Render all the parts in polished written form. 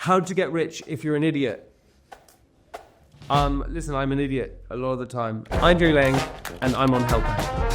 How to get rich if you're an idiot. Listen, I'm an idiot a lot of the time. I'm Jamie Laing, and I'm on HelpBnk.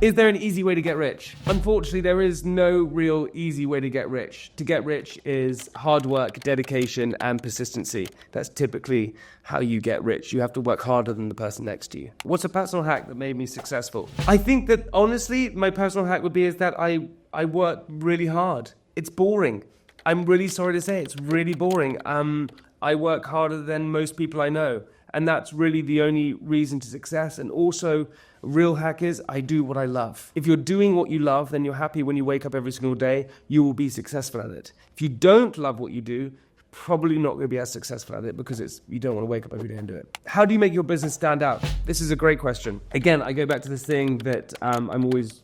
Is there an easy way to get rich? Unfortunately, there is no real easy way to get rich. To get rich is hard work, dedication, and persistency. That's typically how you get rich. You have to work harder than the person next to you. What's a personal hack that made me successful? I think that, honestly, my personal hack would be is that I work really hard. It's boring. I'm really sorry to say it's really boring. I work harder than most people I know. And that's really the only reason to success. And also, real hack is I do what I love. If you're doing what you love, then you're happy when you wake up every single day. You will be successful at it. If you don't love what you do, you're probably not going to be as successful at it because you don't want to wake up every day and do it. How do you make your business stand out? This is a great question. Again, I go back to this thing that I'm always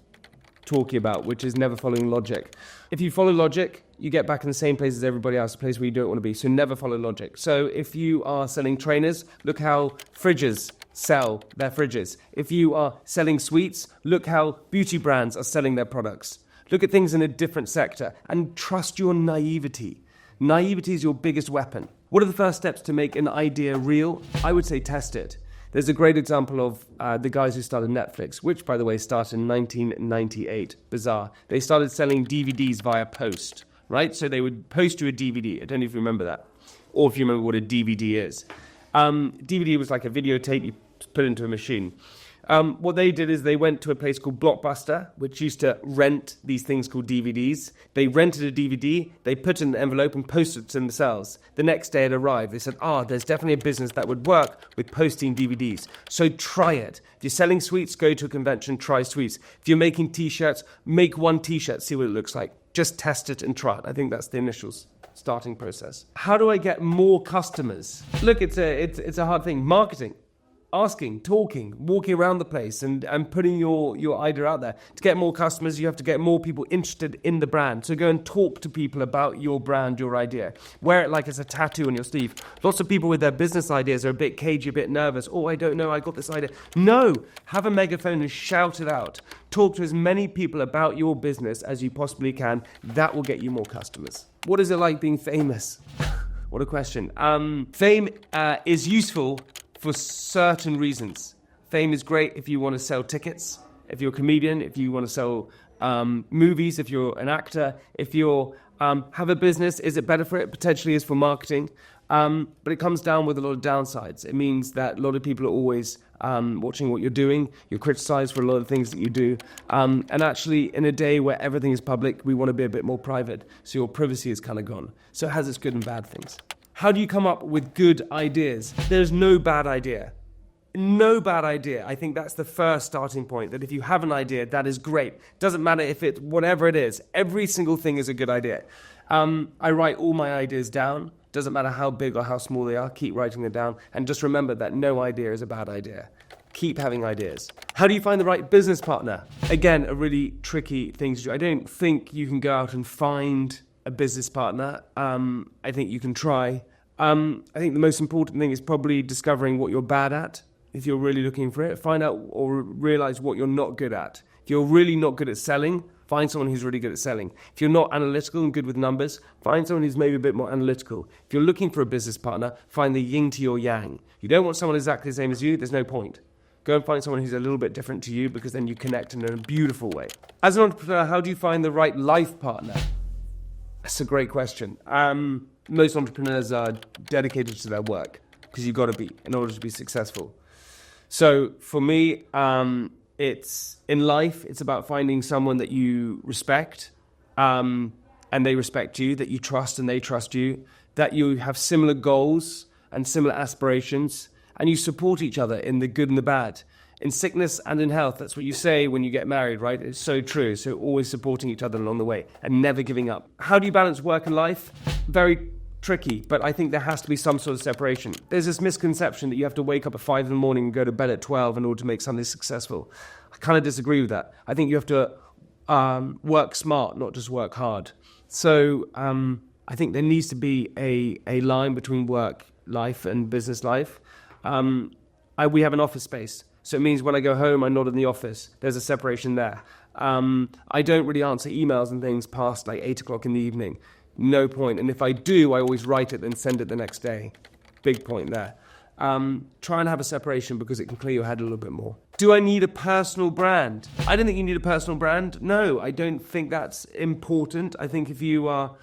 talking about, which is never following logic. If you follow logic, you get back in the same place as everybody else, a place where you don't want to be. So never follow logic. So if you are selling trainers, look how fridges sell their fridges. If you are selling sweets, look how beauty brands are selling their products. Look at things in a different sector and trust your naivety. Naivety is your biggest weapon. What are the first steps to make an idea real? I would say test it. There's a great example of the guys who started Netflix, which, by the way, started in 1998. Bizarre. They started selling DVDs via post, right? So they would post you a DVD. I don't know if you remember that, or if you remember what a DVD is. DVD was like a videotape you put into a machine. What they did is they went to a place called Blockbuster, which used to rent these things called DVDs. They rented a DVD, they put it in an envelope and posted it to themselves. The next day it arrived. They said, there's definitely a business that would work with posting DVDs. So try it. If you're selling sweets, go to a convention, try sweets. If you're making T-shirts, make one T-shirt, see what it looks like. Just test it and try it. I think that's the initial starting process. How do I get more customers? Look, it's a hard thing. Marketing. Asking, talking, walking around the place and putting your idea out there. To get more customers, you have to get more people interested in the brand. So go and talk to people about your brand, your idea. Wear it like it's a tattoo on your sleeve. Lots of people with their business ideas are a bit cagey, a bit nervous. I don't know, I got this idea. No, have a megaphone and shout it out. Talk to as many people about your business as you possibly can. That will get you more customers. What is it like being famous? What a question. Fame is useful for certain reasons. Fame is great if you want to sell tickets, if you're a comedian, if you want to sell movies, if you're an actor, if you have a business. Is it better for it? Potentially is for marketing. But it comes down with a lot of downsides. It means that a lot of people are always watching what you're doing. You're criticized for a lot of things that you do. And actually, in a day where everything is public, we want to be a bit more private. So your privacy is kind of gone. So it has its good and bad things. How do you come up with good ideas? There's no bad idea. No bad idea. I think that's the first starting point, that if you have an idea, that is great. Doesn't matter if it's whatever it is. Every single thing is a good idea. I write all my ideas down. Doesn't matter how big or how small they are. Keep writing them down. And just remember that no idea is a bad idea. Keep having ideas. How do you find the right business partner? Again, a really tricky thing to do. I don't think you can go out and find a business partner. I think you can try. I think the most important thing is probably discovering what you're bad at. If you're really looking for it, find out or realize what you're not good at. If you're really not good at selling, find someone who's really good at selling. If you're not analytical and good with numbers, find someone who's maybe a bit more analytical. If you're looking for a business partner, find the yin to your yang. You don't want someone exactly the same as you, there's no point. Go and find someone who's a little bit different to you, because then you connect in a beautiful way. As an entrepreneur, how do you find the right life partner? That's a great question. Most entrepreneurs are dedicated to their work, because you've got to be in order to be successful. So for me, it's in life, it's about finding someone that you respect, and they respect you, that you trust and they trust you, that you have similar goals and similar aspirations, and you support each other in the good and the bad. In sickness and in health, that's what you say when you get married, right? It's so true. So always supporting each other along the way and never giving up. How do you balance work and life? Very tricky, but I think there has to be some sort of separation. There's this misconception that you have to wake up at 5 a.m. and go to bed at 12 in order to make something successful. I kind of disagree with that. I think you have to work smart, not just work hard. So I think there needs to be a line between work life and business life. We have an office space. So it means when I go home, I'm not in the office. There's a separation there. I don't really answer emails and things past like 8 o'clock in the evening. No point. And if I do, I always write it and send it the next day. Big point there. Try and have a separation because it can clear your head a little bit more. Do I need a personal brand? I don't think you need a personal brand. No, I don't think that's important. I think if you are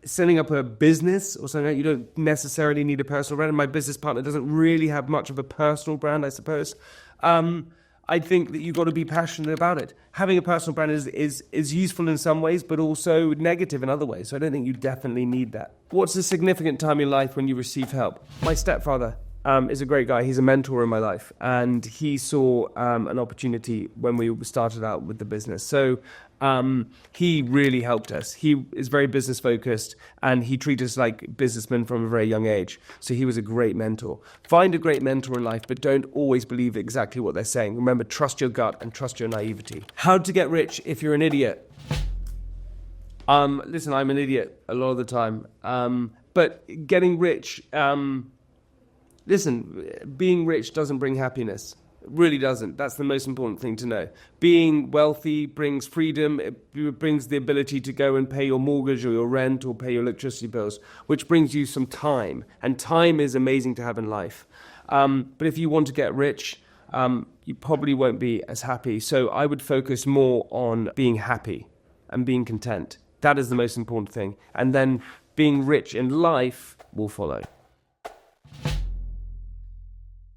setting up a business or something, you don't necessarily need a personal brand. And my business partner doesn't really have much of a personal brand, I suppose. I think that you've got to be passionate about it. Having a personal brand is useful in some ways, but also negative in other ways. So I don't think you definitely need that. What's a significant time in life when you receive help? My stepfather is a great guy. He's a mentor in my life. And he saw an opportunity when we started out with the business. So he really helped us. He is very business focused and he treated us like businessmen from a very young age. So he was a great mentor. Find a great mentor in life, but don't always believe exactly what they're saying. Remember, trust your gut and trust your naivety. How to get rich if you're an idiot? Listen, I'm an idiot a lot of the time. But getting rich, listen, being rich doesn't bring happiness. It really doesn't. That's the most important thing to know. Being wealthy brings freedom. It brings the ability to go and pay your mortgage or your rent or pay your electricity bills, which brings you some time. And time is amazing to have in life. But if you want to get rich, you probably won't be as happy. So I would focus more on being happy and being content. That is the most important thing. And then being rich in life will follow.